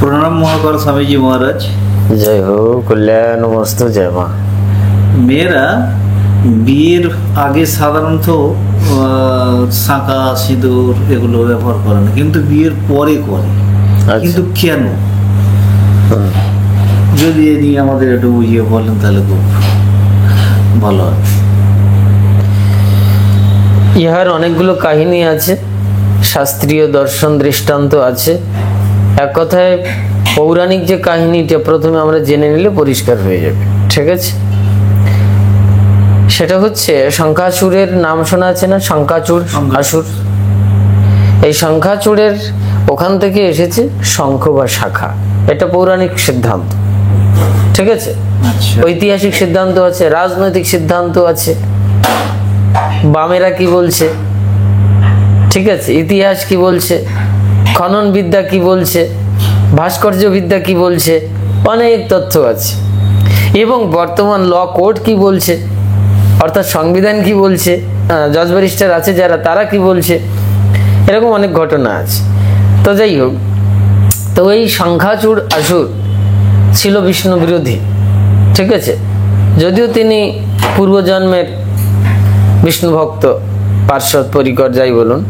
প্রণাম মহাকাল স্বামীজি মহারাজ। জয় হো, কল্যাণ মস্তু, জয় মা। মেয়েরা বিয়ের আগে সাধারণত শাঁখা সিঁদুর এগুলো ব্যবহার করে না, কিন্তু বিয়ের পরে করে। কিন্তু কেন? যদি এ নিয়ে আমাদের একটু বুঝিয়ে বলেন তাহলে খুব ভালো হয়। ইহার অনেকগুলো কাহিনী আছে, শাস্ত্রীয় দর্শন দৃষ্টান্ত আছে। এক কথায় পৌরাণিক যে কাহিনীটা প্রথমে আমরা জেনে নিলে পরিষ্কার হয়ে যাবে, ঠিক আছে? সেটা হচ্ছে শঙ্খাচূড়ের নাম শোনা আছে না? শঙ্খাচূড় আসুর। এই শঙ্খাচূড়ের ওখান থেকে এসেছে শঙ্খ বা শাখা, এটা পৌরাণিক সিদ্ধান্ত, ঠিক আছে? ঐতিহাসিক সিদ্ধান্ত আছে, রাজনৈতিক সিদ্ধান্ত আছে, বামেরা কি বলছে, ঠিক আছে, ইতিহাস কি বলছে, খনন বিদ্যা কি বলছে, ভাস্কর্য বিদ্যা কি বলছে, অনেক তথ্য আছে। এবং বর্তমান ল কোড কি বলছে, অর্থাৎ সংবিধান কি বলছে, জজ ব্যারিস্টার আছে যারা, তারা কি বলছে, এরকম অনেক ঘটনা আছে। তো যাই হোক, তো এই শঙ্খাচূড় আসুর ছিল বিষ্ণু বিরোধী, ঠিক আছে? যদিও তিনি পূর্বজন্মের বিষ্ণু ভক্ত, পার্শ্বদ পরিকর যাই বলুন।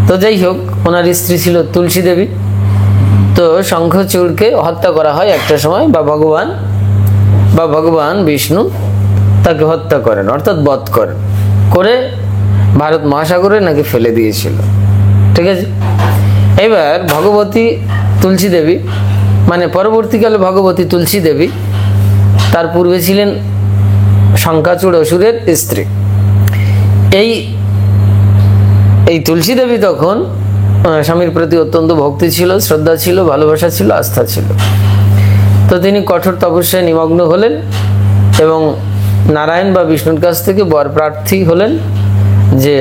তো যাই হোক, ওনার স্ত্রী ছিল তুলসী দেবী। তো শঙ্খচূড়কে হত্যা করা হয় একটা সময়, বা ভগবান বিষ্ণু তাকে হত্যা করেন, অর্থাৎ বধ করেন, করে ভারত মহাসাগরে নাকি ফেলে দিয়েছিল, ঠিক আছে? এবার ভগবতী তুলসী দেবী, মানে পরবর্তীকালে ভগবতী তুলসী দেবী, তার পূর্বে ছিলেন শঙ্খাচূড় অসুরের স্ত্রী। এই তুলসী দেবী তখন স্বামীর প্রতি অত্যন্ত ভক্তি ছিল, শ্রদ্ধা ছিল, ভালোবাসা ছিল, আস্থা ছিল। তো তিনি কঠোর তপস্যায় নিমগ্ন হলেন এবং নারায়ণ বা বিষ্ণুর কাছ থেকে বর প্রার্থী হলেন যে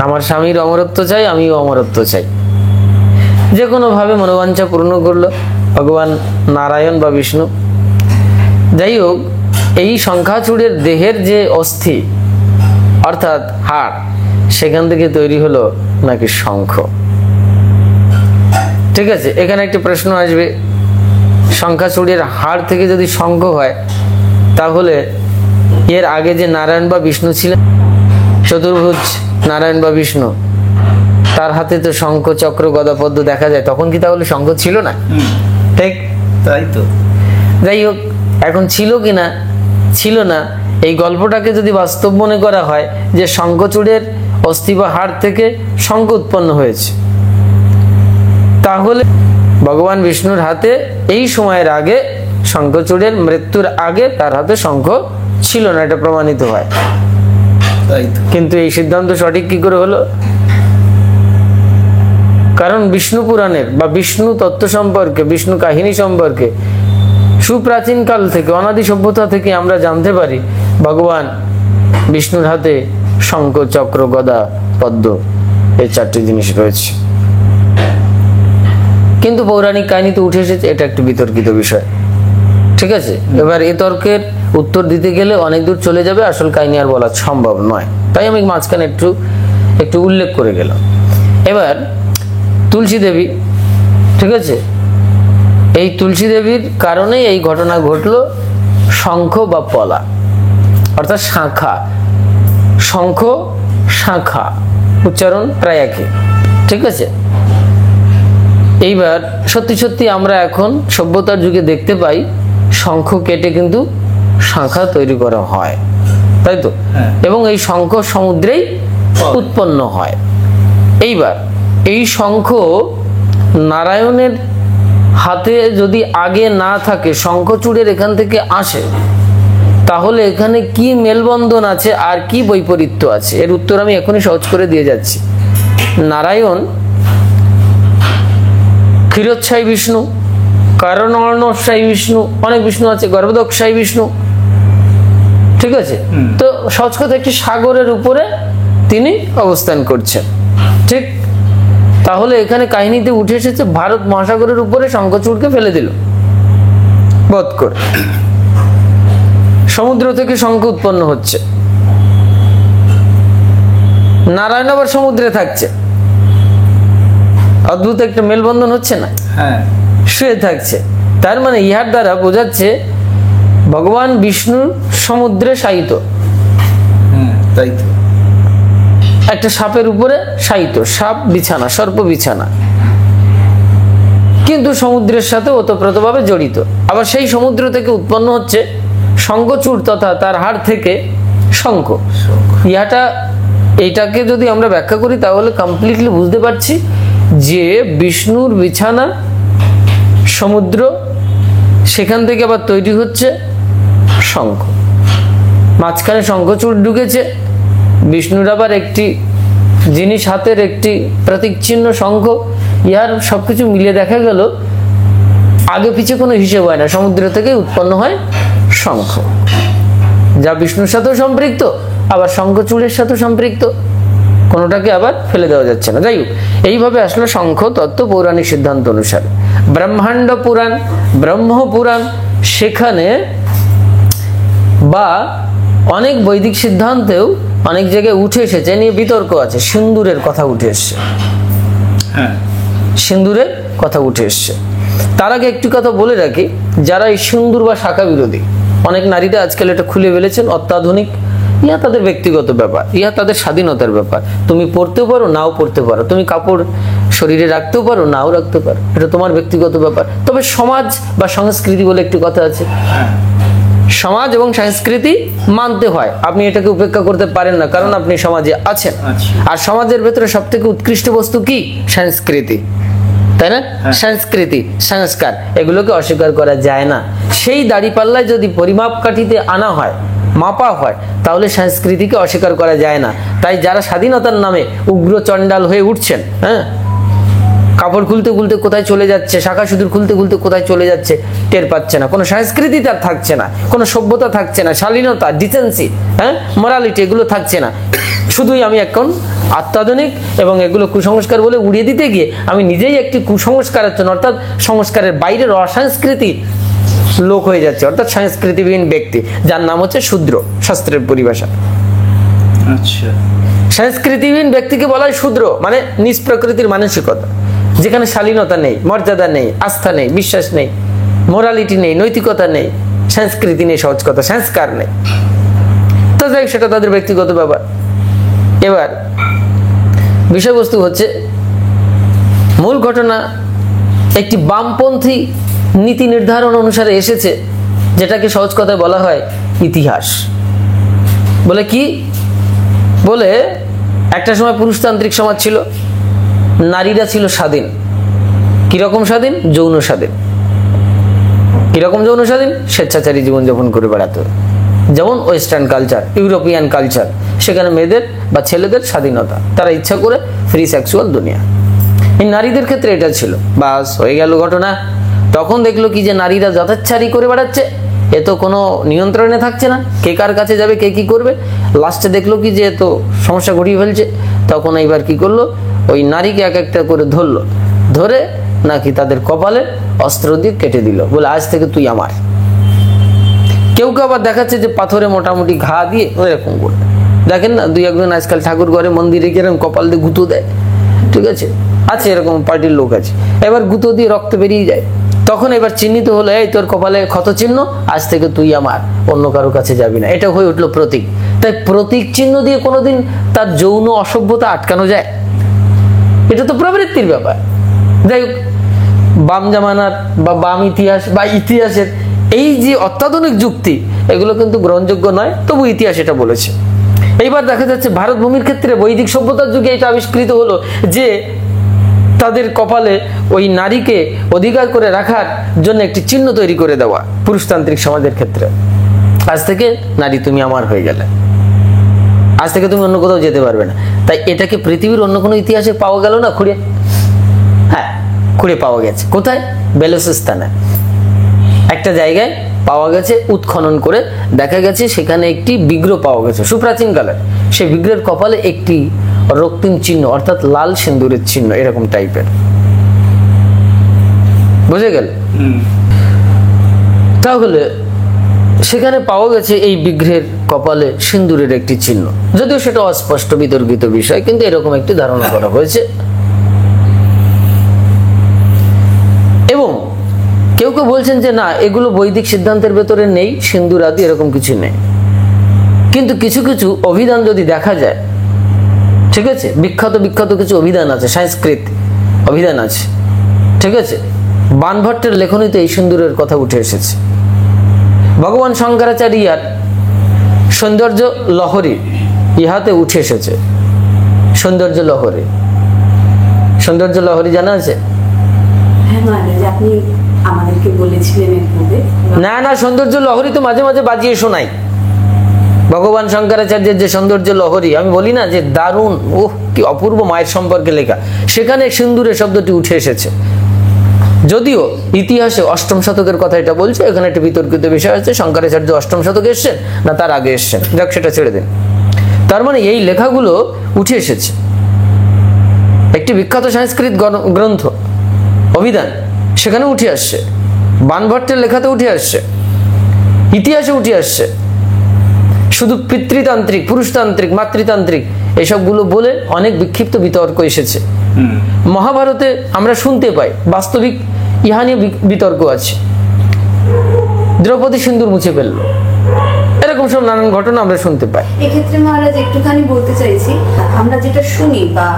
আমার স্বামীর অমরত্ব চাই, আমিও অমরত্ব চাই। যে কোনোভাবে মনোবাঞ্ছা পূর্ণ করলো ভগবান নারায়ণ বা বিষ্ণু। যাই হোক, এই শঙ্খাচূড়ের দেহের যে অস্থি অর্থাৎ হাড়, সেখান থেকে তৈরি হলো নাকি শঙ্খ, ঠিক আছে? এখানে একটি প্রশ্ন আসবে, শঙ্খাচূড়ের হাড় থেকে যদি শঙ্খ হয়, তাহলে এর আগে যে নারায়ণ বা বিষ্ণু ছিলেন, চতুর্ভুজ নারায়ণ বা বিষ্ণু, তার হাতে তো শঙ্খ চক্র গদা পদ্ম দেখা যায়, তখন কি তাহলে শঙ্খ ছিল না? ঠিক তাই তো। যাই হোক, এখন ছিল কিনা ছিল না, এই গল্পটাকে যদি বাস্তব মনে করা হয় যে শঙ্খচূড়ের অস্থি বা হাড় থেকে শঙ্খ উৎপন্ন হয়েছে, তাহলে ভগবান বিষ্ণুর হাতে এই সময়ের আগে, শঙ্খচূড়ের মৃত্যুর আগে তার হাতে শঙ্খ ছিল না, এটা প্রমাণিত হয়। কিন্তু এই সিদ্ধান্ত সঠিক কি করে হলো? কারণ বিষ্ণু পুরাণের বা বিষ্ণু তত্ত্ব সম্পর্কে, বিষ্ণু কাহিনী সম্পর্কে সুপ্রাচীন কাল থেকে, অনাদি সভ্যতা থেকে আমরা জানতে পারি ভগবান বিষ্ণুর হাতে শঙ্খ চক্র গদা পদ্ম এই চারটি জিনিস রয়েছে। কিন্তু পৌরাণিক কাহিনীতে উঠে এসেছে, এটা একটি বিতর্কিত বিষয়, ঠিক আছে? এবার এই তর্কের উত্তর দিতে গেলে অনেক দূর চলে যাবে, আসল কাহিনী আর বলা সম্ভব নয়, তাই আমি মাঝখানে একটু উল্লেখ করে গেলাম। এবার তুলসী দেবী, ঠিক আছে, এই তুলসী দেবীর কারণে এই ঘটনা ঘটলো। শঙ্খ বা পলা অর্থাৎ শাখা, শঙ্খ শাখা উচ্চারণ প্রায় একই, ঠিক আছে? এইবার সত্যি সত্যি আমরা এখন সভ্যতার যুগে দেখতে পাই শঙ্খ কেটে কিন্তু শাখা তৈরি করা হয়, তাই তো? এবং এই শঙ্খ সমুদ্রেই উৎপন্ন হয়। এইবার এই শঙ্খ নারায়ণের হাতে যদি আগে না থাকে, শঙ্খচূড়ের এখান থেকে আসে, তাহলে এখানে কি মেলবন্ধন আছে আর কি বৈপরীত্য আছে, এর উত্তর আমি এখনই সহজ করে দিয়ে যাচ্ছি। নারায়ণ ক্ষীরোৎসাহী বিষ্ণু, কারণর্ণোৎসাহী বিষ্ণু, অনেক বিষ্ণু আছে, গর্ভদক্ষায়ী বিষ্ণু, ঠিক আছে? তো সহজ কথা, একটি সাগরের উপরে তিনি অবস্থান করছেন, ঠিক? তাহলে এখানে কাহিনীতে উঠে এসেছে ভারত মহাসাগরের উপরে শঙ্খচূড়কে ফেলে দিল বধ করে, সমুদ্র থেকে শঙ্খ উৎপন্ন হচ্ছে, নারায়ণ আবার সমুদ্রে থাকছে, অদ্ভুত একটা মেলবন্ধন হচ্ছে না? হ্যাঁ। শুয়ে থাকছে। তার মানে ইহার দ্বারা বোঝাচ্ছে ভগবান বিষ্ণু সমুদ্রে শায়িত, হ্যাঁ তাই তো। একটা সাপের উপরে শায়িত, সাপ বিছানা, সর্প বিছানা, কিন্তু সমুদ্রের সাথে ওতপ্রোতভাবে জড়িত। আবার সেই সমুদ্র থেকে উৎপন্ন হচ্ছে শঙ্খচূড় তথা তার হাড় থেকে শঙ্খ। এইটাকে যদি আমরা ব্যাখ্যা করি তাহলে কমপ্লিটলি বুঝতে পারছি যে বিষ্ণুর বিছানা সমুদ্র, সেখান থেকে আবার তৈরি হচ্ছে শঙ্খ, মাঝখানে শঙ্খচূড় ঢুকেছে, বিষ্ণুর আবার একটি জিনিস হাতের একটি প্রতীক চিহ্ন শঙ্খ। ইহার সবকিছু মিলিয়ে দেখা গেল আগে পিছে কোনো হিসেব হয় না, সমুদ্র থেকে উৎপন্ন হয় শঙ্খ, যা বিষ্ণুর সাথেও সম্পৃক্ত আবার শঙ্খচূড়ের সাথেও সম্পৃক্ত, কোনোটাকে আবার ফেলে দেওয়া যাচ্ছে না। যাই হোক, এইভাবে আসলে শঙ্খ তত্ত্ব পৌরাণিক সিদ্ধান্ত অনুসারে। ব্রহ্মাণ্ড পুরাণ, ব্রহ্ম পুরাণ, সেখানে বা অনেক বৈদিক সিদ্ধান্তেও অনেক জায়গায় উঠে এসেছে, নিয়ে বিতর্ক আছে, সিন্দুরের কথা উঠে এসছে, হ্যাঁ সিন্দুরের কথা উঠে এসছে। তার আগে একটি কথা বলে রাখি, যারা এই সিন্দুর বা শাখা বিরোধী, অনেক নারীরা আজকাল এটা খুলে ফেলেছেন, অত্যাধুনিক, ইহা তাদের ব্যক্তিগত ব্যাপার, ইহা তাদের স্বাধীনতার ব্যাপার। তুমি পড়তে পারো, নাও পড়তে পারো, তুমি কাপড় শরীরে রাখতেও পারো, নাও রাখতে পারো, এটা তোমার ব্যক্তিগত ব্যাপার। তবে সমাজ বা সংস্কৃতি বলে একটি কথা আছে, সমাজ এবং সংস্কৃতি মানতে হয়, আপনি এটাকে উপেক্ষা করতে পারেন না, কারণ আপনি সমাজে আছেন। আর সমাজের ভেতরে সব থেকে উৎকৃষ্ট বস্তু কি? সংস্কৃতি, তাই না? সংস্কৃতি, সংস্কার, এগুলোকে অস্বীকার করা যায় না। সেই দাড়িপাল্লায় যদি পরিমাপ কাঠিতে আনা হয়, মাপা হয়, তাহলে সংস্কৃতিকে অস্বীকার করা যায় না। তাই যারা স্বাধীনতার নামে উগ্র চণ্ডাল হয়ে উঠছেন, হ্যাঁ, কাপড় খুলতে খুলতে কোথায় চলে যাচ্ছে, শাখা সিঁদুর খুলতে খুলতে কোথায় চলে যাচ্ছে টের পাচ্ছে না, কোনো সংস্কৃতি তার থাকছে না, কোনো সভ্যতা থাকছে না, শালীনতা, ডিসেন্সি, হ্যাঁ, মরালিটি, এগুলো থাকছে না। শুধুই আমি এখন অত্যাধুনিক এবং এগুলো কুসংস্কার বলে উড়িয়ে দিতে গিয়ে আমি নিজেই একটি কুসংস্কারের জন্য, অর্থাৎ সংস্কারের বাইরের অসংস্কৃতি লোক হয়ে যাচ্ছে, অর্থাৎ সংস্কৃতিবিহীন ব্যক্তি, যার নাম হচ্ছে শূদ্র, শাস্ত্রের পরিভাষা। আচ্ছা, সংস্কৃতিবিহীন ব্যক্তিকে বলা হয় শূদ্র, মানে নিজ প্রকৃতির মানসিকতা, যেখানে শালীনতা নেই, মর্যাদা নেই, আস্থা নেই, বিশ্বাস নেই, মোরালিটি নেই, নৈতিকতা নেই, সংস্কৃতি নেই, সহজ কথা, সংস্কার নেই। তো যাই, সেটা তাদের ব্যক্তিগত ব্যাপার। এবার বিষয়বস্তু হচ্ছে, মূল ঘটনা একটি বামপন্থী নীতি নির্ধারণ অনুসারে এসেছে, যেটাকে সহজ কথায় বলা হয় ইতিহাস। বলে কি? বলে একটা সময় পুরুষতান্ত্রিক সমাজ ছিল, নারীরা ছিল স্বাধীন। কিরকম স্বাধীন? যৌন স্বাধীন। কিরকম যৌন স্বাধীন? স্বেচ্ছাচারী জীবনযাপন করে বেড়াতে, যেমন ওয়েস্টার্ন কালচার, ইউরোপিয়ান কালচার, সেখানে মেয়েদের বা ছেলেদের স্বাধীনতা, তারা ইচ্ছা করে ফ্রি সেক্সুয়াল দুনিয়া। এই নারীদের ক্ষেত্রে এটা ছিল, বাস হয়ে গেল ঘটনা। তখন দেখলো কি যে নারীরা যথেচ্ছারি করে বেড়াচ্ছে, এ তো কোনো নিয়ন্ত্রণে থাকছে না, কে কার কাছে যাবে, কে কি করবে। লাস্টে দেখলো কি যে তো সমস্যা ঘটিয়ে ফেলছে। তখন এইবার কি করলো, ওই নারীকে এক একটা করে ধরলো, ধরে নাকি তাদের কপালে অস্ত্র দিয়ে কেটে দিল, বলে আজ থেকে তুই আমার। কেউ কেউ আবার দেখাচ্ছে যে পাথরে মোটামুটি ঘা দিয়ে এরকম করে, দেখেন না দুই একজন আজকাল ঠাকুর ঘরে মন্দিরে গিয়ে এরকম কপাল দিয়ে গুঁতো দেয়, ঠিক আছে, আছে এরকম পার্টির লোক আছে। এবার গুঁতো দিয়ে রক্ত বেরিয়ে যায়, তখন এবার চিহ্নিত হলো, এই তোর কপালে ক্ষত চিহ্ন, আজ থেকে তুই আমার, অন্য কারো কাছে যাবি না। এটা হয়ে উঠলো প্রতীক। তাই প্রতীক চিহ্ন দিয়ে কোনোদিন তার যৌন অসভ্যতা আটকানো যায়? এটা তো প্রবৃত্তির ব্যাপার। যাই হোক, বাম জামানার বা বাম ইতিহাস বা ইতিহাসের এই যে অত্যাধুনিক যুক্তি, এগুলো কিন্তু গ্রহণযোগ্য নয়, তবু ইতিহাস এটা বলেছে। এইবার দেখা যাচ্ছে ভারত ভূমির ক্ষেত্রে বৈদিক সভ্যতার যুগে এটা আবিষ্কৃত হলো যে তাদের কপালে ওই নারীকে অধিকার করে রাখার জন্য একটি চিহ্ন তৈরি করে দেওয়া, পুরুষতান্ত্রিক সমাজের ক্ষেত্রে। আজ থেকে নারী তুমি আমার হয়ে গেলে, আজ থেকে তুমি অন্য কোথাও যেতে পারবে না। তাই এটাকে পৃথিবীর অন্য কোনো ইতিহাসে পাওয়া গেল না খুঁড়ে? হ্যাঁ, খুঁড়ে পাওয়া গেছে। কোথায়? বেলুচিস্তানে একটা জায়গায় পাওয়া গেছে, উৎখনন করে দেখা গেছে সেখানে একটি বিগ্রহ পাওয়া গেছে সুপ্রাচীন কালের। সেই বিগ্রহের কপালে একটি রক্তিম চিহ্ন, অর্থাৎ লাল সিন্দুরের চিহ্ন, এরকম টাইপের। বুঝে গেল? তাহলে সেখানে পাওয়া গেছে এই বিগ্রহের কপালে সিন্দুরের একটি চিহ্ন, যদিও সেটা অস্পষ্ট, বিতর্কিত বিষয়, কিন্তু এরকম একটি ধারণা করা হয়েছে। এবং কেউ বলছেন যে না, এগুলো বৈদিক সিদ্ধান্তের ভেতরে নেই, সিন্দুর আদি এরকম কিছু নেই। কিন্তু কিছু কিছু অভিধান যদি দেখা যায়, ঠিক আছে, বিখ্যাত বিখ্যাত কিছু অভিধান আছে, সংস্কৃত অভিধান আছে, ঠিক আছে, বাণভট্টের লেখনীতে এই সিন্দুরের কথা উঠে এসেছে। ভগবান শঙ্করাচার্যার সৌন্দর্য লহরী ইহাতে উঠে এসেছে। সৌন্দর্য লহরী, সৌন্দর্য লহরী জানা আছে? হ্যাঁ মহারাজ, আপনি আমাদেরকে বলেছিলেন এর পূর্বে। না না, সৌন্দর্য লহরী তো মাঝে মাঝে বাজিয়ে শোনাই। ভগবান শঙ্করাচার্যের যে সৌন্দর্য লহরী, আমি বলি না যে দারুণ, ওহ কি অপূর্ব মায়ের সম্পর্কে লেখা, সেখানে সিন্দুরের শব্দটি উঠে এসেছে। যদিও ইতিহাসে অষ্টম শতকের কথা এটা বলছে, এখানে একটা বিতর্কিত বিষয় আছে, শঙ্করাচার্য অষ্টম শতকে এসছেন না তার আগে এসছেন, যাক সেটা ছেড়ে দিন। তার মানে এই লেখাগুলো উঠে এসেছে। একটি বিখ্যাত সংস্কৃত গ্রন্থ অভিধান, সেখানে উঠে আসছে, বাণভট্টের লেখাতে উঠে আসছে, ইতিহাসে উঠে আসছে। শুধু পিতৃতান্ত্রিক, পুরুষতান্ত্রিক, মাতৃতান্ত্রিক এসবগুলো বলে অনেক বিক্ষিপ্ত বিতর্ক এসেছে। মহাভারতে আমরা শুনতে পাই, বাস্তবিক ইহা নিয়ে বিতর্ক আছে। দ্রৌপদী সিন্দুর মুছে ফেলল, এরকম সব নানান ঘটনা আমরা শুনতে পাই। এক্ষেত্রে মহারাজ একটুখানি বলতে চাইছি, আমরা যেটা শুনি বা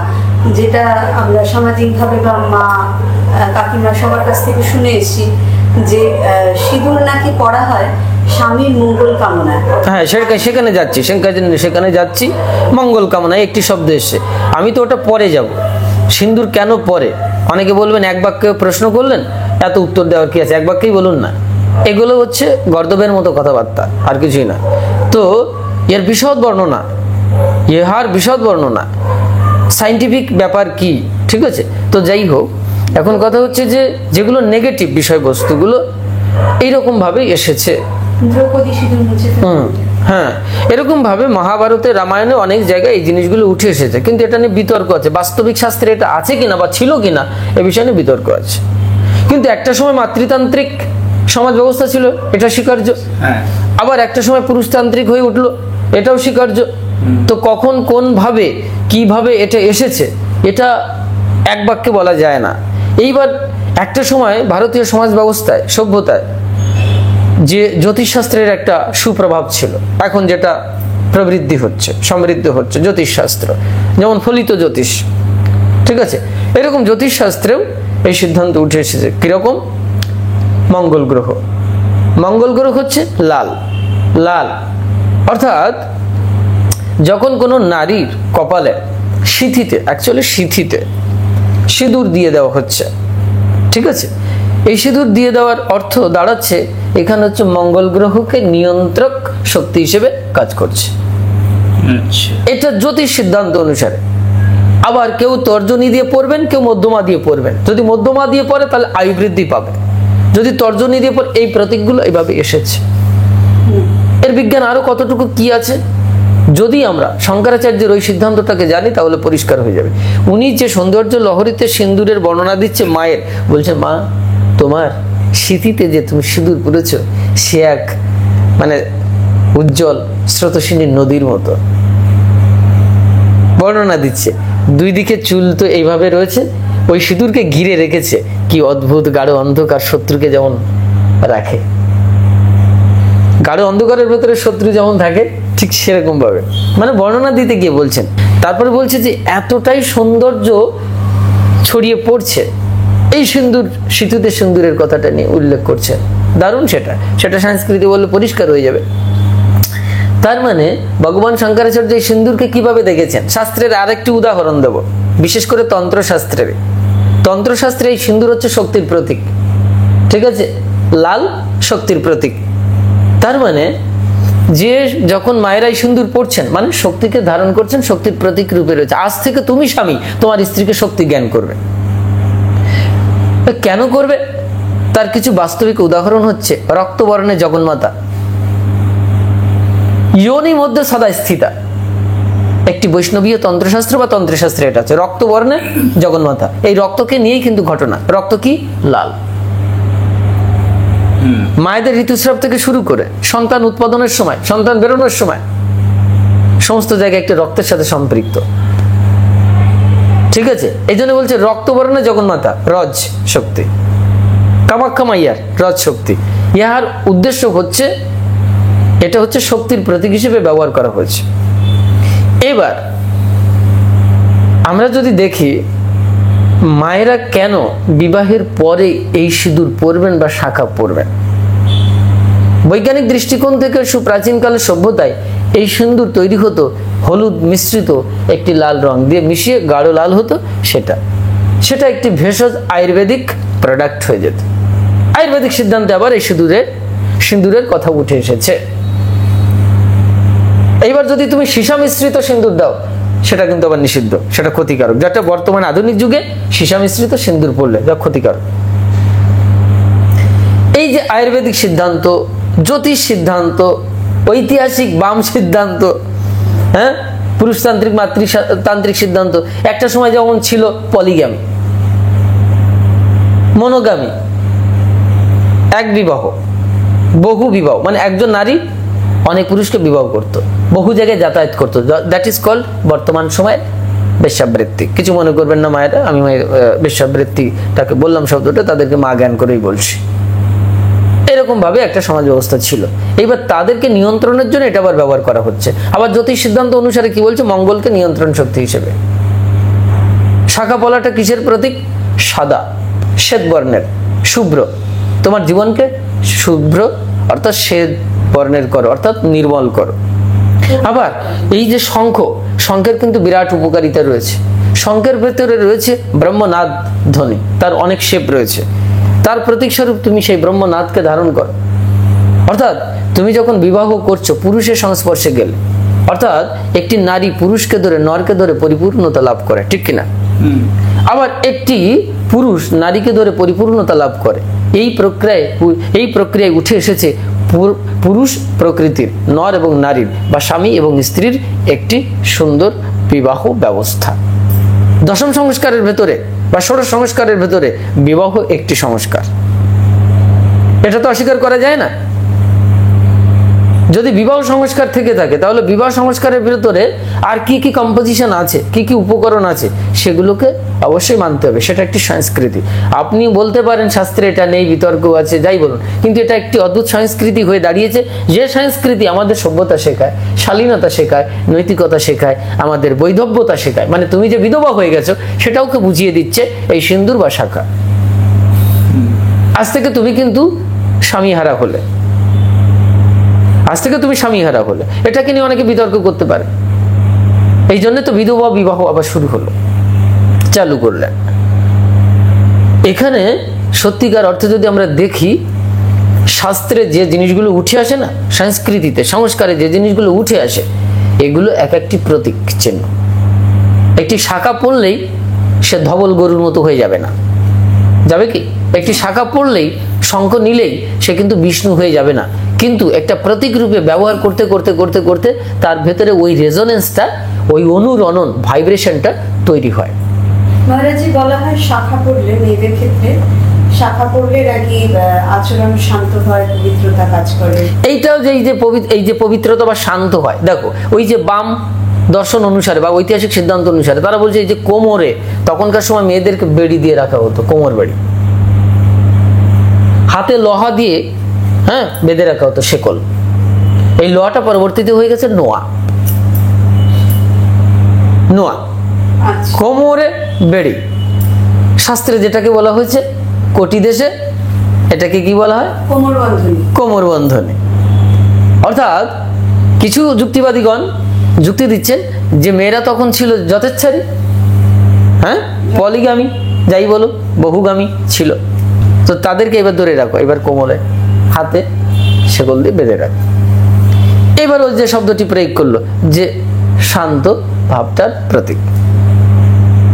যেটা আমরা সামাজিকভাবে বা মা কাকিমা সবার কাছ থেকে শুনে এসেছি, যে সিঁদুর নাকি পড়া হয় স্বামীর মঙ্গল কামনায়। হ্যাঁ, সেখানে যাচ্ছি মঙ্গল কামনায় একটি শব্দ এসছে। আমি তো ওটা পরে যাব। সিন্দুর কেন পরে? অনেকে বলবেন এক বাক্যে প্রশ্ন করলেন, এত উত্তর দেওয়ার কি আছে, এক বাক্যেই বলুন না। এগুলো হচ্ছে গর্দবের মতো কথাবার্তা, আর কিছুই না। তো এর বিশদ বর্ণনা, ইহার বিশদ বর্ণনা, সাইন্টিফিক ব্যাপার কি, ঠিক আছে। তো যাই হোক, এখন কথা হচ্ছে যে যেগুলো নেগেটিভ বিষয়বস্তুগুলো এইরকম ভাবে এসেছে। দ্রৌপদী সিঁদুর মুছে ফেলল। হ্যাঁ, এরকম ভাবে মহাভারতে, রামায়ণে অনেক জায়গায় এই জিনিসগুলো উঠে এসেছে, কিন্তু এটা নিয়ে বিতর্ক আছে। বাস্তবিক শাস্ত্রে এটা আছে কিনা বা ছিল কিনা এ বিষয় নিয়ে বিতর্ক আছে। কিন্তু একটা সময় মাতৃতান্ত্রিক সমাজ ব্যবস্থা ছিল, এটা স্বীকার্য। আবার একটা সময় পুরুষতান্ত্রিক হয়ে উঠলো, এটাও স্বীকার্য। তো কখন কোন ভাবে কিভাবে এটা এসেছে, এটা এক বাক্যে বলা যায় না। এইবার একটা সময় ভারতীয় সমাজ ব্যবস্থায়, সভ্যতায় যে জ্যোতিষশাস্ত্রের একটা সুপ্রভাব ছিল, এখন যেটা প্রবৃদ্ধি হচ্ছে, সমৃদ্ধ হচ্ছে জ্যোতিষশাস্ত্র, যেমন ফলিত জ্যোতিষ, ঠিক আছে, এরকম জ্যোতিষশাস্ত্রেও এই সিদ্ধান্ত উঠে এসেছে। কিরকম? মঙ্গল গ্রহ, মঙ্গল গ্রহ হচ্ছে লাল, লাল অর্থাৎ যখন কোনো নারীর কপালে সিঁথিতে, অ্যাকচুয়ালি সিঁথিতে সিঁদুর দিয়ে দেওয়া হচ্ছে, ঠিক আছে, এই সিঁদুর দিয়ে দেওয়ার অর্থ দাঁড়াচ্ছে এখানে হচ্ছে মঙ্গল গ্রহকে নিয়ন্ত্রক শক্তি হিসেবে কাজ করছে। এটা জ্যোতিষ সিদ্ধান্ত অনুসারে। আবার কেউ তর্জনী দিয়ে পড়বেন, কেউ মধ্যমা দিয়ে পড়বেন। যদি মধ্যমা দিয়ে পড়ে তাহলে আয়ু বৃদ্ধি পাবে, যদি তর্জনী দিয়ে পড়ে, এই প্রতীকগুলো এইভাবে এসেছে। এর বিজ্ঞান আরো কতটুকু কি আছে, যদি আমরা শঙ্করাচার্যের ওই সিদ্ধান্তটাকে জানি তাহলে পরিষ্কার হয়ে যাবে। উনি যে সৌন্দর্য লহরীতে সিন্দুরের বর্ণনা দিচ্ছে মায়ের, বলছে মা তোমার সিঁথিতে যে তুমি সিঁদুর পড়েছ সে এক মানে উজ্জ্বল স্রোতস্বিনী নদীর মতো বর্ণনা দিচ্ছে। দুই দিকে চুল তো এইভাবে রয়েছে, ওই সিঁদুরকে ঘিরে রেখেছে, কি অদ্ভুত গাঢ় অন্ধকার শত্রুকে যেমন রাখে, গাঢ় অন্ধকারের ভেতরে শত্রু যেমন থাকে ঠিক সেরকম ভাবে মানে বর্ণনা দিতে গিয়ে বলছেন। তারপরে বলছে যে এতটাই সৌন্দর্য ছড়িয়ে পড়ছে, এই সিন্দুর সিঁথিতে সিন্দুরের কথাটা নিয়ে উল্লেখ করছে। দারুণ, সেটা সংস্কৃতি বললে পরিষ্কার হয়ে যাবে। তার মানে ভগবান শঙ্করাচার্য এই সিন্দুরকে কিভাবে দেখেছেন, শাস্ত্রের আরেকটি উদাহরণ দেব, বিশেষ করে তন্ত্রশাস্ত্রের। তন্ত্রশাস্ত্রে এই সিন্দুর হচ্ছে শক্তির প্রতীক, ঠিক আছে, লাল শক্তির প্রতীক। তার মানে যে যখন মায়েরা এই সিন্দুর পড়ছেন মানে শক্তিকে ধারণ করছেন, শক্তির প্রতীক রূপে রয়েছে। আজ থেকে তুমি স্বামী তোমার স্ত্রীকে শক্তি জ্ঞান করবে। কেন করবে তার কিছু বাস্তবিক উদাহরণ হচ্ছে রক্তবর্ণে জগন্মাতা, ইয়োনির মধ্যে সদা স্থিতা। একটি বৈষ্ণবীয় তন্ত্রশাস্ত্র বা তন্ত্রশাস্ত্রে এটা আছে, রক্তবর্ণে জগন্মাতা। এই রক্তকে নিয়েই কিন্তু ঘটনা। রক্ত কি? লাল। মায়েদের ঋতুস্রাব থেকে শুরু করে সন্তান উৎপাদনের সময়, সন্তান বেরোনোর সময় সমস্ত জায়গায় একটা রক্তের সাথে সম্পৃক্ত, ঠিক আছে। এই জন্য বলছে রক্তবর্ণে জগন্মাতা, রজ শক্তি। কামাখ্যা মাইয়ার রথ শক্তি, ইহার উদ্দেশ্য হচ্ছে, এটা হচ্ছে শক্তির প্রতীক হিসেবে ব্যবহার করা হয়েছে। এবার আমরা যদি দেখি মায়েরা কেন বিবাহের পরে এই সিঁদুর পরবেন বা শাখা পরবেন, বৈজ্ঞানিক দৃষ্টিকোণ থেকে সুপ্রাচীনকালের সভ্যতায় এই সিঁদুর তৈরি হতো হলুদ মিশ্রিত একটি লাল রং দিয়ে মিশিয়ে গাঢ় লাল হতো, সেটা একটি ভেষজ আয়ুর্বেদিক প্রোডাক্ট হয়ে যেত। আয়ুর্বেদিক সিদ্ধান্তে আবার এই সিঁদুরের কথা উঠে এসেছে। এইবার যদি তুমি সীসা মিশ্রিত সিঁদুর দাও, সেটা কিন্তু আবার নিষিদ্ধ, সেটা ক্ষতিকারক, যেটা বর্তমান আধুনিক যুগে সীসা মিশ্রিত সিঁদুর পড়লে যা ক্ষতিকারক। এই যে আয়ুর্বেদিক সিদ্ধান্ত, জ্যোতিষ সিদ্ধান্ত, ঐতিহাসিক বাম সিদ্ধান্ত, হ্যাঁ, পুরুষতান্ত্রিক মাতৃতান্ত্রিক সিদ্ধান্ত, একটা সময় যেমন ছিল পলিগ্যামি, মনোগামী, এক বিবাহ, বহু বিবাহ, মানে একজন নারী অনেক পুরুষকে বিবাহ করত, বহু জায়গায় যাতায়াত করতো, দ্যাট ইজ কল্ড বর্তমান সময়ে বেশ্যাবৃত্তি। কিছু মনে করবেন না মায়েরা, আমি বেশ্যাবৃত্তিটাকে বললাম শব্দটা, তাদেরকে মা জ্ঞান করেই বলছি। এরকম ভাবে একটা সমাজ ব্যবস্থা ছিল। এইবার তাদেরকে নিয়ন্ত্রণের জন্য এটা আবার ব্যবহার করা হচ্ছে। আবার জ্যোতিষ সিদ্ধান্ত অনুসারে কি বলছে, মঙ্গলকে নিয়ন্ত্রণ শক্তি হিসেবে। শাখা পলাটা কিসের প্রতীক? সাদা, শ্বেত বর্ণের, শুভ্র, তোমার জীবনকে শুভ্র অর্থাৎ শ্বেত বর্ণের করো, অর্থাৎ নির্মল করো। আবার এই যে শঙ্খের কিন্তু বিরাট উপকারিতা রয়েছে। শঙ্খের ভেতরে রয়েছে ব্রহ্মনাদ ধ্বনি, তার অনেক শেপ রয়েছে। তার প্রতীক স্বরূপ তুমি সেই ব্রহ্মনাদকে ধারণ করো। অর্থাৎ তুমি যখন বিবাহ করছো, পুরুষের সংস্পর্শে গেলে, অর্থাৎ একটি নারী পুরুষকে ধরে, নরকে ধরে পরিপূর্ণতা লাভ করে, ঠিক কিনা? আবার একটি পুরুষ নারীকে ধরে পরিপূর্ণতা লাভ করে। এই প্রক্রিয়ায় উঠে এসেছে পুরুষ প্রকৃতির, নর এবং নারীর বা স্বামী এবং স্ত্রীর একটি সুন্দর বিবাহ ব্যবস্থা। দশম সংস্কারের ভেতরে বা ষোড়শ সংস্কারের ভেতরে বিবাহ একটি সংস্কার, এটা তো অস্বীকার করা যায় না। যদি বিবাহ সংস্কার থেকে থাকে, তাহলে বিবাহ সংস্কারের ভেতরে আর কি কি কম্পোজিশন আছে, কি কি উপকরণ আছে, সেগুলোকে অবশ্যই মানতে হবে। সেটা একটি সংস্কৃতি। আপনি বলতে পারেন শাস্ত্রে এটা নেই, বিতর্ক আছে, যাই বলুন, কিন্তু এটা একটি অদ্ভুত সংস্কৃতি হয়ে দাঁড়িয়েছে। যে সংস্কৃতি আমাদের সভ্যতা শেখায়, শালীনতা শেখায়, নৈতিকতা শেখায়, আমাদের বৈধব্যতা শেখায়। মানে তুমি যে বিধবা হয়ে গেছো সেটাওকে বুঝিয়ে দিচ্ছে এই সিন্দুর বা শাখা। আজ থেকে তুমি কিন্তু স্বামীহারা হলে, এটাকে নিয়ে অনেকে বিতর্ক করতে পারে। এই জন্য তো বিধবা বিবাহ আবার শুরু হলো, চালু করলেন। এখানে সত্যিকার অর্থে যদি আমরা দেখি, শাস্ত্রে যে জিনিসগুলো উঠে আসে না, সংস্কৃতিতে, সংস্কারে যে জিনিসগুলো উঠে আসে, এগুলো এক একটি প্রতীক চিহ্ন। একটি শাখা পড়লেই সে ধবল গরুর মতো হয়ে যাবে না, যাবে কি? একটি শাখা পড়লেই, শঙ্খ নিলেই সে কিন্তু বিষ্ণু হয়ে যাবে না, কিন্তু একটা প্রতীক রূপে ব্যবহার করতে করতে করতে করতে তার ভেতরে ওই রেজোনেন্সটা, ওই অনুরণন, ভাইব্রেশনটা তৈরি হয়। মহারাজজি, বলা হয় শাখা পড়লে, মেয়েদের ক্ষেত্রে শাখা পড়লে নাকি আচরণ শান্ত হয়, পবিত্রতা কাজ করে। এইটাও যে এই যে পবিত্রতা বা শান্ত হয়, দেখো ওই যে বাম দর্শন অনুসারে বা ঐতিহাসিক সিদ্ধান্ত অনুসারে তারা বলছে এই যে কোমরে, তখনকার সময় মেয়েদেরকে বেড়ি দিয়ে রাখা হতো, কোমর বেড়ি, হাতে লোহা দিয়ে, হ্যাঁ, বেঁধে রাখা হতো শেকল। এই লোহাটা পরবর্তীতে হয়ে গেছে নোয়া। কোমরে বেড়ি, শাস্ত্রে যেটাকে বলা হয়েছে কোটি দেশে এটাকে কি বলা হয়? কোমর বন্ধনী। অর্থাৎ কিছু যুক্তিবাদীগণ যুক্তি দিচ্ছেন যে মেয়েরা তখন ছিল যথেচ্ছারী, হ্যাঁ, পলিগামী, যাই বলো, বহুগামী ছিল, তো তাদেরকে এবার ধরে রাখো, এবার কোমরে হাতে শেকল দিয়ে বেঁধে রাখো। এবার ওই যে শব্দটি প্রয়োগ করলো যে শান্ত ভাবটার প্রতীক।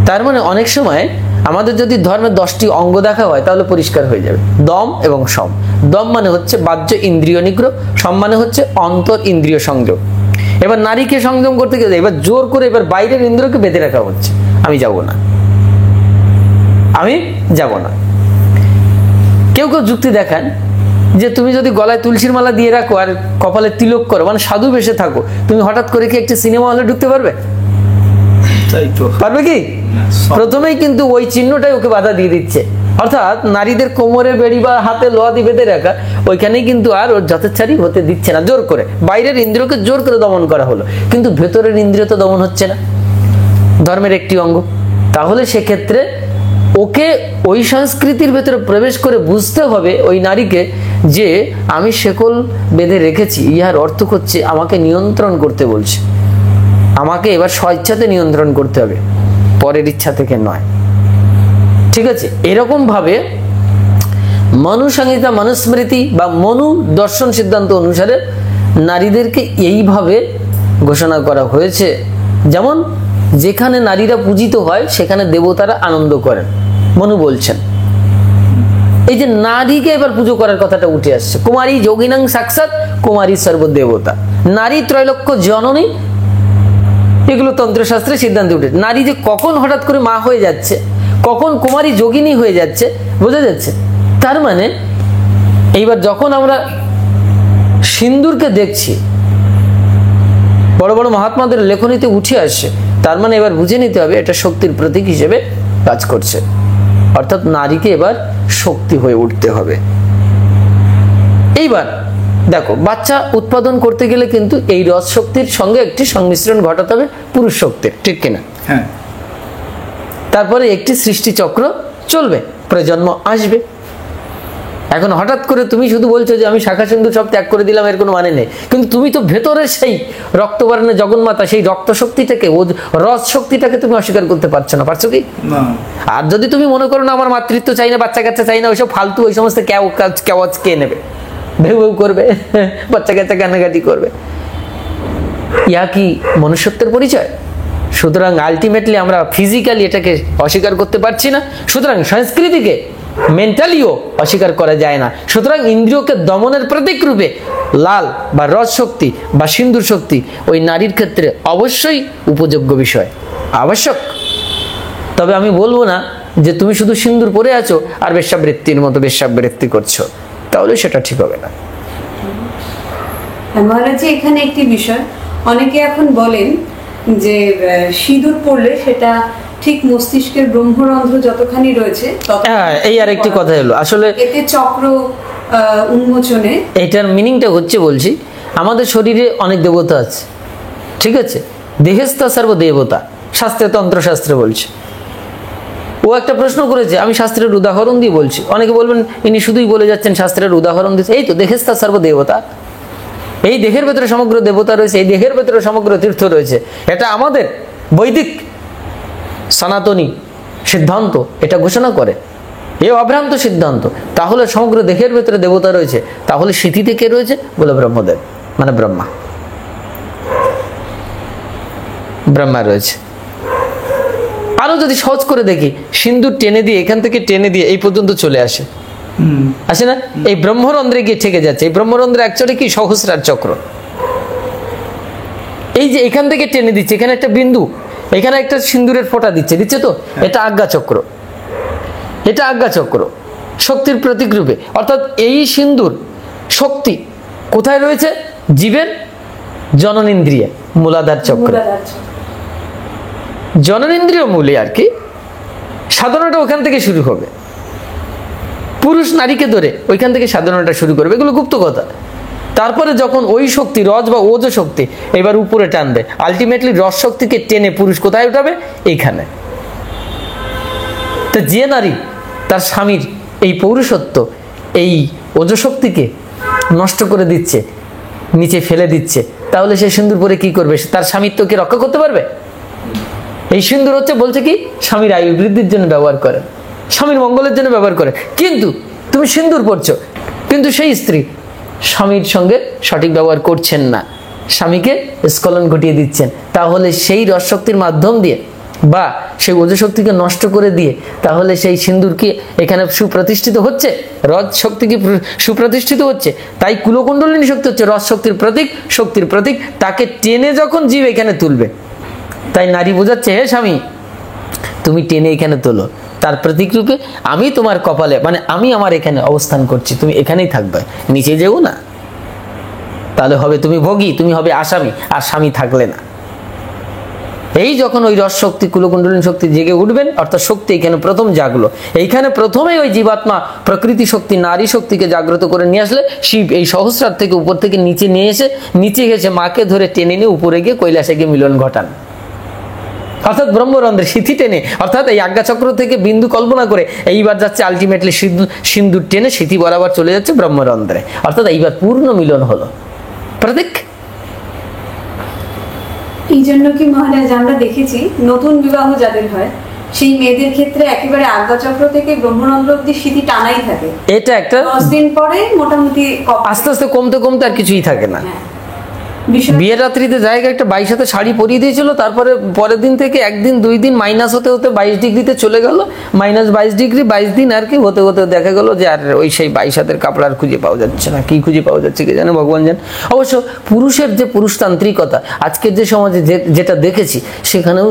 তার মানে অনেক সময় আমাদের যদি ধর্মের 10টি অঙ্গ দেখা হয় তাহলে পরিষ্কার হয়ে যাবে। দম এবং সম। দম মানে হচ্ছে বাহ্য ইন্দ্রিয় নিগ্রহ, সম মানে হচ্ছে অন্তর ইন্দ্রিয় সংযোগ। এবার নারীকে সংযম করতে গেলে এবার জোর করে এবার বাইরের ইন্দ্রিয়কে বেঁধে রাখা হচ্ছে, আমি যাব না। কেউ কেউ যুক্তি দেখান যে তুমি যদি গলায় তুলসীর মালা দিয়ে রাখো আর কপালে তিলক করো, মানে সাধু বেশে থাকো, তুমি হঠাৎ করে কি একটা সিনেমা হলে ঢুকতে পারবে? পারবে কি? প্রথমেই কিন্তু ওই চিহ্নটাই ওকে বাধা দিয়ে দিচ্ছে। অর্থাৎ নারীদের কোমরে বেড়ি বা হাতে লোহা দিয়ে বেঁধে রাখা, ওইখানেই কিন্তু আর ওর যথেচ্ছারই হতে দিচ্ছে না, জোর করে। বাইরের ইন্দ্রিয়কে জোর করে দমন করা হলো, কিন্তু ভেতরের ইন্দ্রিয় তো দমন হচ্ছে না, ধর্মের একটি অঙ্গ। তাহলে সেক্ষেত্রে ওকে ওই সংস্কৃতির ভেতরে প্রবেশ করে বুঝতে হবে ওই নারীকে যে আমি শেকল বেঁধে রেখেছি, ইহার অর্থ হচ্ছে আমাকে নিয়ন্ত্রণ করতে বলছে, আমাকে এবার স্বেচ্ছাতে নিয়ন্ত্রণ করতে হবে, পরের ইচ্ছা থেকে নয়। ঠিক আছে, এরকম ভাবে মনু সংহিতা, মনুস্মৃতি বা মনু দর্শন সিদ্ধান্ত অনুসারে নারীদেরকে এইভাবে ঘোষণা করা হয়েছে। যেমন যেখানে নারীরা পূজিত হয় সেখানে দেবতারা আনন্দ করেন, মনু বলছেন। এই যে নারীকে এবার পুজো করার কথাটা উঠে আসছে, কুমারী যোগিনাং সাক্ষাৎ কুমারী সর্বদেবতা, নারী ত্রৈলোক্য জননী, এগুলো তন্ত্রশাস্ত্রে সিদ্ধান্ত উঠে। নারী যে কখন হঠাৎ করে মা হয়ে যাচ্ছে, কখন কুমারী যোগিনী হয়ে যাচ্ছে, বোঝা যাচ্ছে। তার মানে এইবার যখন আমরা সিন্দুরকে দেখছি, বড় বড় মহাত্মাদের লেখনীতে উঠে আসছে, তার মানে এবার বুঝে নিতে হবে এটা শক্তির প্রতীক হিসেবে কাজ করছে। অর্থাৎ নারীকে এবার শক্তি হয়ে উঠতে হবে। এইবার দেখো, বাচ্চা উৎপাদন করতে গেলে কিন্তু এই রস শক্তির সঙ্গে একটি সংমিশ্রণ ঘটাতে হবে পুরুষ শক্তির, ঠিক কিনা? হ্যাঁ। তারপরে একটি সৃষ্টি চক্র চলবে, প্রজন্ম আসবে। এখন হঠাৎ করে তুমি শুধু বলছো যে আমি শাখা সিন্ধু সব ত্যাগ করে দিলাম, এর কোনো মানে নেই। কিন্তু তুমি তো ভেতরে সেই রক্তবর্ণের জগন্মাতা, সেই রক্ত শক্তিটাকে, রস শক্তিটাকে তুমি অস্বীকার করতে পারছো না, পারছো কি? আর যদি তুমি মনে করো না আমার মাতৃত্ব চাই না, বাচ্চা কাচ্চা চাই না, ওইসব ফালতু, ওই সমস্ত কেওয়াজ কে নেবে, ভেউ ভেউ করবে, বাচ্চা কাচ্চা কান্নাকাটি করবে, ইয়া কি মনুষ্যত্বের পরিচয়? সুতরাং আলটিমেটলি আমরা ফিজিক্যালি এটাকে অস্বীকার করতে পারছি না, সুতরাং সংস্কৃতিকে মেন্টালিও অস্বীকার করা যায় না। সুতরাং ইন্দ্রিয়কে দমনের প্রতীক রূপে লাল বা রস শক্তি বা সিন্দুর শক্তি ওই নারীর ক্ষেত্রে অবশ্যই উপযোগ্য বিষয়, আবশ্যক। তবে আমি বলবো না যে তুমি শুধু সিন্দুর পরে আছো আর বেশ্যাবৃত্তির মতো বেশ্যাবৃত্তি করছো, তাহলে সেটা ঠিক হবে না। মহারাজ, এখানে একটি বিষয় অনেকে এখন বলেন যে সিঁদুর পরলে সেটা ঠিক মস্তিষ্কের ব্রহ্মরন্ধ্র যতখানি রয়েছে, হ্যাঁ, এই আর একটি কথা হলো, আসলে এতে চক্র উন্মোচনে এটার মিনিংটা হচ্ছে, বলছি আমাদের শরীরে অনেক দেবতা আছে, ঠিক আছে? দেহেস্তা সর্বদেবতা, শাস্ত্রে তন্ত্রশাস্ত্রে বলছে। ও একটা প্রশ্ন করেছে, আমি শাস্ত্রের উদাহরণ দিয়ে বলছি। অনেকে বলবেন ইনি শুধুই বলে যাচ্ছেন শাস্ত্রের উদাহরণ দিচ্ছে। এই তো দেহেস্তা সর্বদেবতা, এই দেহের ভেতরে সমগ্র দেবতা রয়েছে, এই দেহের ভেতরে সমগ্র তীর্থ রয়েছে। এটা আমাদের বৈদিক সনাতনী সিদ্ধান্ত এটা ঘোষণা করে, এ অভ্রান্ত সিদ্ধান্ত। তাহলে সমগ্র দেহের ভেতরে দেবতা রয়েছে, তাহলে স্মৃতিতে কে রয়েছে? বলে ব্রহ্মদেব, মানে ব্রহ্মা রয়েছে। আরো যদি সহজ করে দেখি, সিন্দুর টেনে দিয়ে, এখান থেকে টেনে দিয়ে এই পর্যন্ত চলে আসে, আসে না? এই ব্রহ্মরন্ধ্রে গিয়ে ঠেকে যাচ্ছে। এই ব্রহ্মরন্ধ্রে অ্যাকচুয়ালি কি? সহস্রার চক্র। এই যে এখান থেকে টেনে দিচ্ছে, এখানে একটা বিন্দু, এখানে একটা সিন্দুরের ফোঁটা দিচ্ছে তো, এটা আজ্ঞা চক্র, এটা আজ্ঞা চক্র, শক্তির প্রতীক রূপে। অর্থাৎ এই সিন্দুর শক্তি কোথায় রয়েছে? জীবের জননেন্দ্রিয় মূলাধার চক্র, জননেন্দ্রিয় মূলে আর কি। সাধনাটা ওখান থেকে শুরু হবে, পুরুষ নারীকে ধরে ওইখান থেকে সাধনাটা শুরু করবে, এগুলো গুপ্ত কথা। তারপরে যখন ওই শক্তি, রজ বা ওজ শক্তি এবার উপরে টানবে, আলটিমেটলি রস শক্তিকে টেনে পুরুষ কোথায় উঠাবে? এইখানে। তো যে নারী তার স্বামীর এই পৌরুষত্ব, এই ওজশক্তিকে নষ্ট করে দিচ্ছে, নিচে ফেলে দিচ্ছে, তাহলে সে সিন্দুর পরে কি করবে? তার স্বামীত্বকে রক্ষা করতে পারবে? এই সিন্দুর হচ্ছে, বলছে কি, স্বামীর আয়ু বৃদ্ধির জন্য ব্যবহার করে, স্বামীর মঙ্গলের জন্য ব্যবহার করে। কিন্তু তুমি সিন্দুর পরছো, কিন্তু সেই স্ত্রী স্বামীর সঙ্গে সঠিক ব্যবহার করছেন না, স্বামীকে স্খলন ঘটিয়ে দিচ্ছেন। তাহলে সেই রস শক্তির মাধ্যম দিয়ে বা সেই ওজশক্তিকে নষ্ট করে দিয়ে তাহলে সেই সিন্দুর কি এখানে সুপ্রতিষ্ঠিত হচ্ছে? রজ শক্তি কি সুপ্রতিষ্ঠিত হচ্ছে? তাই কুলকুণ্ডলিনী শক্তি হচ্ছে রস শক্তির প্রতীক, শক্তির প্রতীক। তাকে টেনে যখন জীব এখানে তুলবে, তাই নারী বোঝাচ্ছে, হে স্বামী তুমি টেনে এখানে তোলো, তার প্রতীক রূপে আমি তোমার কপালে, মানে আমি আমার এখানে অবস্থান করছি, তুমি এখানেই থাকবে, নিচে যেও না, তাহলে হবে তুমি ভোগী, তুমি হবে আসামি, আর স্বামী থাকলে না। এই যখন ওই রস শক্তি কুলকুণ্ডলিনী শক্তি জেগে উঠবেন, অর্থাৎ শক্তি এখানে প্রথম জাগলো, এইখানে প্রথমেই ওই জীবাত্মা প্রকৃতি শক্তি নারী শক্তিকে জাগ্রত করে নিয়ে আসলে শিব এই সহস্রার থেকে উপর থেকে নিচে নিয়ে এসে নিচে গেছে মাকে ধরে টেনে নিয়ে উপরে গিয়ে কৈলাসে গিয়ে মিলন ঘটান, অর্থাৎ ব্রহ্মরন্ধ্রে সিথি টেনে, অর্থাৎ এই আজ্ঞাচক্র থেকে বিন্দু কল্পনা করে এইবার যাচ্ছে আলটিমেটলি সিন্দুর টেনে সিথি বরাবর চলে যাচ্ছে ব্রহ্মরন্ধ্রে, অর্থাৎ এইবার পূর্ণ মিলন হলো। প্রতীক এই জন্য কি মহারাজ আমরা দেখেছি নতুন বিবাহ যাদের হয় সেই মেয়েদের ক্ষেত্রে একেবারে আজ্ঞাচক্র থেকে ব্রহ্মরন্ধ্র অব্দি স্মৃতি টানাই থাকে, এটা একটা 10 দিন পরে মোটামুটি আস্তে আস্তে কমতে কমতে আর কিছুই থাকে না। হ্যাঁ, বিষয় বিয়ের রাত্রিতে জায়গায় একটা 22 হাতে শাড়ি পরিয়ে দিয়েছিল, তারপরে পরের দিন থেকে একদিন 2 দিন মাইনাস হতে হতে 22 ডিগ্রিতে চলে গেল, -22 ডিগ্রি 22 দিন আর কি হতে হতে দেখা গেল যে আর ওই সেই 22 হাতের কাপড় আর খুঁজে পাওয়া যাচ্ছে না, কি খুঁজে পাওয়া যাচ্ছে কে জানে, ভগবান জানে। অবশ্য পুরুষের যে পুরুষতান্ত্রিকতা আজকের যে সমাজে যেটা দেখেছি সেখানেও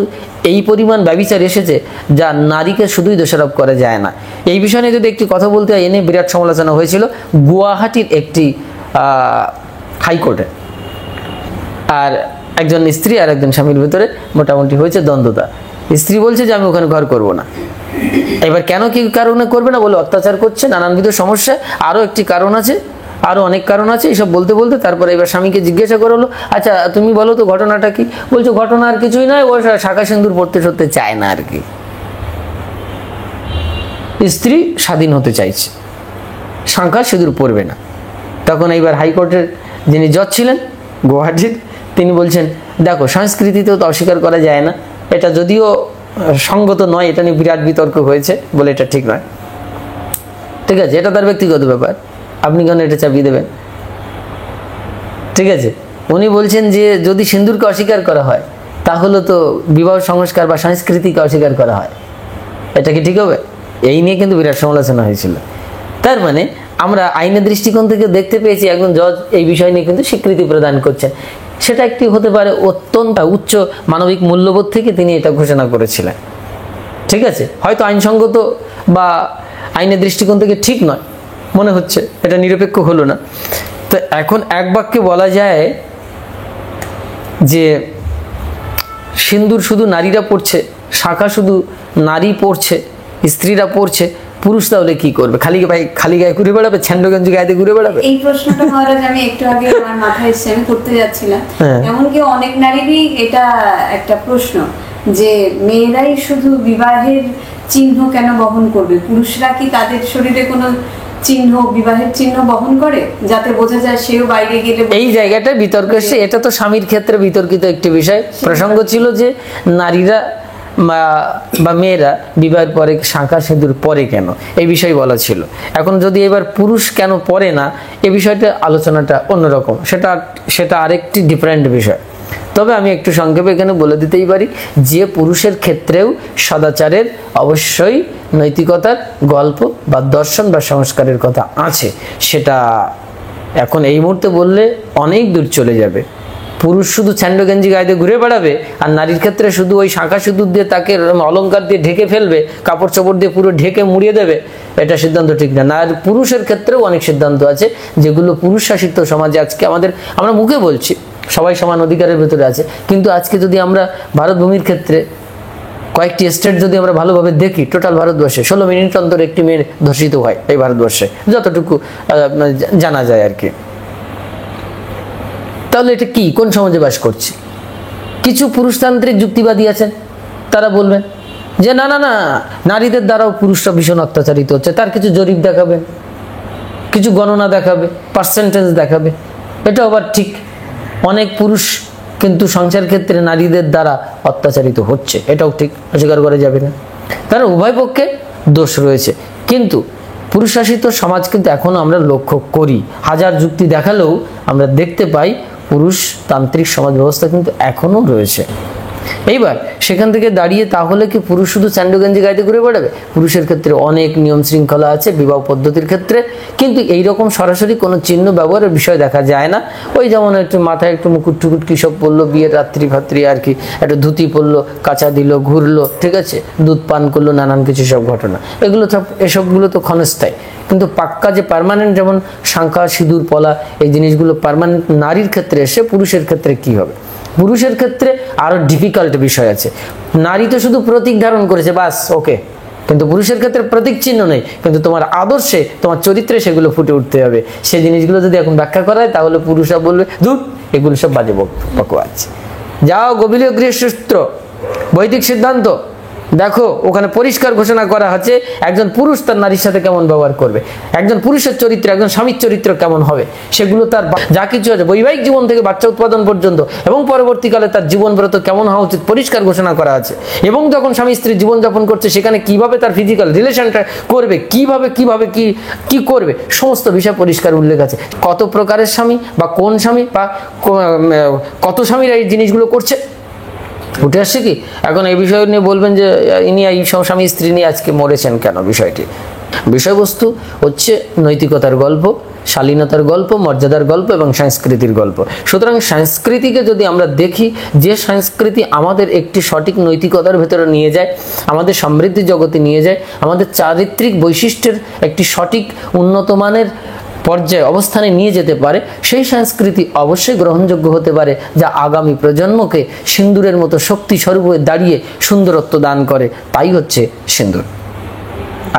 এই পরিমাণ ব্যভিচার এসেছে যা নারীকে শুধুই দোষারোপ করা যায় না। এই বিষয়ে নিয়ে যদি একটি কথা বলতে হয়, এনে বিরাট সমালোচনা হয়েছিল গুয়াহাটির একটি হাইকোর্টে, আর একজন স্ত্রী আর একজন স্বামীর ভিতরে মোটামুটি হয়েছে দ্বন্দ্বতা। স্ত্রী বলছে যে আমি ওখানে ঘর করব না। এবার কেন কি কারণে করবে না বলে অত্যাচার করছে, নানানবিধ সমস্যা, আরও একটি কারণ আছে, আরও অনেক কারণ আছে, এইসব বলতে বলতে তারপরে এবার স্বামীকে জিজ্ঞাসা করা হলো, আচ্ছা তুমি বলো তো ঘটনাটা কি? বলছো ঘটনা আর কিছুই নয়, ও শাঁখা সিঁদুর পড়তে সরতে চায় না আর কি, স্ত্রী স্বাধীন হতে চাইছে, শাঁখা সিঁদুর পরবে না। তখন এইবার হাইকোর্টের যিনি জজ ছিলেন গুয়াহাটির, তিনি বলছেন দেখো সংস্কৃতিতেও তো অস্বীকার করা যায় না, এটা যদিও সঙ্গত নয়, এটা নিয়ে বিরাট বিতর্ক হয়েছে বলে এটা ঠিক নয়, ঠিক আছে, এটা তার ব্যক্তিগত ব্যাপার, আপনি কেন এটা চাপিয়ে দেবেন? ঠিক আছে, উনি বলছেন যে যদি সিন্দুরকে অস্বীকার করা হয় তাহলে তো বিবাহ সংস্কার বা সংস্কৃতিকে অস্বীকার করা হয়, এটা কি ঠিক হবে? এই নিয়ে কিন্তু বিরাট সমালোচনা হয়েছিল। তার মানে আমরা আইনের দৃষ্টিকোণ থেকে দেখতে পেয়েছি একজন জজ এই বিষয় নিয়ে কিন্তু স্বীকৃতি প্রদান করছেন, সেটা একটি হতে পারে অত্যন্ত উচ্চ মানবিক মূল্যবোধ থেকে তিনি এটা ঘোষণা করেছিলেন। ঠিক আছে, হয়তো আইনসঙ্গত বা আইনের দৃষ্টিকোণ থেকে ঠিক নয় মনে হচ্ছে, এটা নিরপেক্ষ হলো না। তো এখন এক বাক্যে বলা যায় যে সিন্দুর শুধু নারীরা পড়ছে, শাঁখা শুধু নারী পড়ছে, স্ত্রীরা পড়ছে, পুরুষ তাহলে কি করবে? খালি গায়ে ঘুরে বেড়াবে, ছ্যান্ড গেঞ্জি গায়ে ঘুরে বেড়াবে? এই প্রশ্নটা মহারাজ আমি একটু আগে আমার মাথায় এসে আমি করতে যাচ্ছিলাম, হ্যাঁ। এমনকি অনেক নারীরই এটা একটা প্রশ্ন যে মেয়েরাই শুধু বিবাহের চিহ্ন কেন বহন করবে, পুরুষরা কি তাদের শরীরে কোনো চিহ্ন, বিবাহের চিহ্ন বহন করে যাতে বোঝা যায় সেও বাইরে গেলে? এই জায়গাটা বিতর্ক এসে, এটা তো স্বামীর ক্ষেত্রে বিতর্কিত একটি বিষয়। প্রসঙ্গ ছিল যে নারীরা বা মেয়েরা বিবাহের পরে শাঁখা সিঁদুর পরে কেন, এই বিষয় বলা ছিল। এখন যদি এবার পুরুষ কেন পরে না, এই বিষয়টা আলোচনাটা অন্যরকম, সেটা আরেকটি ডিফারেন্ট বিষয়। তবে আমি একটু সংক্ষেপে এখানে বলে দিতেই পারি যে পুরুষের ক্ষেত্রেও সদাচারের অবশ্যই নৈতিকতার গল্প বা দর্শন বা সংস্কারের কথা আছে, সেটা এখন এই মুহূর্তে বললে অনেক দূর চলে যাবে। পুরুষ শুধু ছ্যান্ড গেঞ্জি গায়ে ঘুরে বেড়াবে আর নারীর ক্ষেত্রে শুধু ওই শাঁখা সিঁদুর দিয়ে তাকে অলংকার দিয়ে ঢেকে ফেলবে, কাপড় চোপড় দিয়ে পুরো ঢেকে মুড়িয়ে দেবে, এটা সিদ্ধান্ত ঠিক না। আর পুরুষের ক্ষেত্রেও অনেক সিদ্ধান্ত আছে যেগুলো পুরুষ শাসিত সমাজে আজকে আমরা মুখে বলছি সবাই সমান অধিকারের ভেতরে আছে, কিন্তু আজকে যদি আমরা ভারতভূমির ক্ষেত্রে কয়েকটি স্টেট যদি আমরা ভালোভাবে দেখি, টোটাল ভারতবর্ষে 16 মিনিট অন্তর একটি মেয়ে ধর্ষিত হয় এই ভারতবর্ষে, যতটুকু জানা যায় আর কি। তাহলে এটা কি, কোন সমাজে বাস করছে? কিছু পুরুষতান্ত্রিক যুক্তিবাদী আছেন, তারা বলবেন যে না না না, নারীদের দ্বারাও পুরুষরা ভীষণ অত্যাচারিত হচ্ছে, তার কিছু জরিপ দেখাবেন, কিছু গণনা দেখাবে, পার্সেন্টেজ দেখাবে। এটা আবার ঠিক, অনেক পুরুষ কিন্তু সংসার ক্ষেত্রে নারীদের দ্বারা অত্যাচারিত হচ্ছে, এটাও ঠিক, অস্বীকার করা যাবে না। কারণ উভয় পক্ষে দোষ রয়েছে, কিন্তু পুরুষ শাসিত সমাজ কিন্তু এখনো আমরা লক্ষ্য করি, হাজার যুক্তি দেখালেও আমরা দেখতে পাই পুরুষতান্ত্রিক সমাজ ব্যবস্থা কিন্তু এখনো রয়েছে। এইবার সেখান থেকে দাঁড়িয়ে তাহলে কি পুরুষ শুধু স্যান্ডো গেঞ্জি গাইতে ঘুরে বেড়াবে? পুরুষের ক্ষেত্রে অনেক নিয়ম শৃঙ্খলা আছে বিবাহ পদ্ধতির ক্ষেত্রে, কিন্তু এইরকম সরাসরি কোনো চিহ্ন ব্যবহারের বিষয় দেখা যায় না। ওই যেমন একটু মাথায় একটু মুকুট টুকুট কী সব পরলো, বিয়ের রাত্রি ফাত্রি আর কি, একটু ধুতি পরলো, কাঁচা দিল, ঘুরলো, ঠিক আছে, দুধ পান করলো, নানান কিছু সব ঘটনা, এসবগুলো তো ক্ষণস্থায়ী। কিন্তু পাক্কা যে পার্মানেন্ট, যেমন শাঁখা সিঁদুর পলা, এই জিনিসগুলো পার্মানেন্ট নারীর ক্ষেত্রে এসে পুরুষের ক্ষেত্রে কি হবে? পুরুষের ক্ষেত্রে আরো ডিফিকাল্ট বিষয় আছে। নারী তো শুধু প্রতীক ধারণ করেছে, বাস ওকে, কিন্তু পুরুষের ক্ষেত্রে প্রতীক চিহ্ন নেই, কিন্তু তোমার আদর্শে, তোমার চরিত্রে সেগুলো ফুটে উঠতে হবে। সেই জিনিসগুলো যদি এখন ব্যাখ্যা করা হয় তাহলে পুরুষরা বলবে ধুর এগুলো সব বাজে বকওয়াজ। যাও গভীর গৃহসূত্র বৈদিক সিদ্ধান্ত দেখো, ওখানে পরিষ্কার ঘোষণা করা হচ্ছে একজন পুরুষ তার নারীর সাথে কেমন ব্যবহার করবে, একজন পুরুষের চরিত্র, একজন স্বামীর চরিত্র কেমন হবে, সেগুলো তার যা কিছু আছে বৈবাহিক জীবন থেকে বাচ্চা উৎপাদন পর্যন্ত এবং পরবর্তীকালে তার জীবনব্রত কেমন হওয়া উচিত পরিষ্কার ঘোষণা করা আছে। এবং যখন স্বামী স্ত্রী জীবনযাপন করছে সেখানে কিভাবে তার ফিজিক্যাল রিলেশনটা করবে, কিভাবে কি করবে, সমস্ত বিষয় পরিষ্কার উল্লেখ আছে। কত প্রকারের স্বামী বা কোন স্বামী বা কত স্বামীরা এই জিনিসগুলো করছে উঠে আসছে কি। এখন এই বিষয় নিয়ে বলবেন যে ইনি এই স্বামী স্ত্রী নিয়ে আজকে মরেছেন কেন, বিষয়টি বিষয়বস্তু হচ্ছে নৈতিকতার গল্প, শালীনতার গল্প, মর্যাদার গল্প এবং সংস্কৃতির গল্প। সুতরাং সংস্কৃতিকে যদি আমরা দেখি, যে সংস্কৃতি আমাদের একটি সঠিক নৈতিকতার ভেতরে নিয়ে যায়, আমাদের সমৃদ্ধি জগতে নিয়ে যায়, আমাদের চারিত্রিক বৈশিষ্ট্যের একটি সঠিক উন্নত মানের পর্যায়ে অবস্থানে নিয়ে যেতে পারে, সেই সংস্কৃতি অবশ্যই গ্রহণযোগ্য হতে পারে, যা আগামী প্রজন্মকে সিন্দুরের মতো শক্তি স্বরূপ হয়ে দাঁড়িয়ে সুন্দরত্ব দান করে। তাই হচ্ছে সিন্দুর।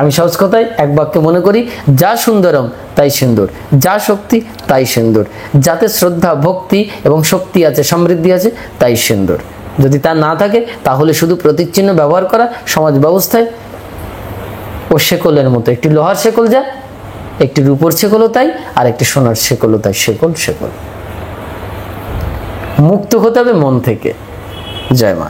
আমি সহজ কথায় এক বাক্যে মনে করি, যা সুন্দরম তাই সিন্দুর, যা শক্তি তাই সিন্দুর, যাতে শ্রদ্ধা ভক্তি এবং শক্তি আছে, সমৃদ্ধি আছে, তাই সিন্দুর। যদি তা না থাকে তাহলে শুধু প্রতীক চিহ্ন ব্যবহার করা সমাজ ব্যবস্থায় ও শেকলের মতো, একটি লোহার শেকল যা, একটি রূপোর শেকলও তাই, আর একটি সোনার শেকলও তাই। শেকল মুক্ত হতে হবে মন থেকে। জয় মা।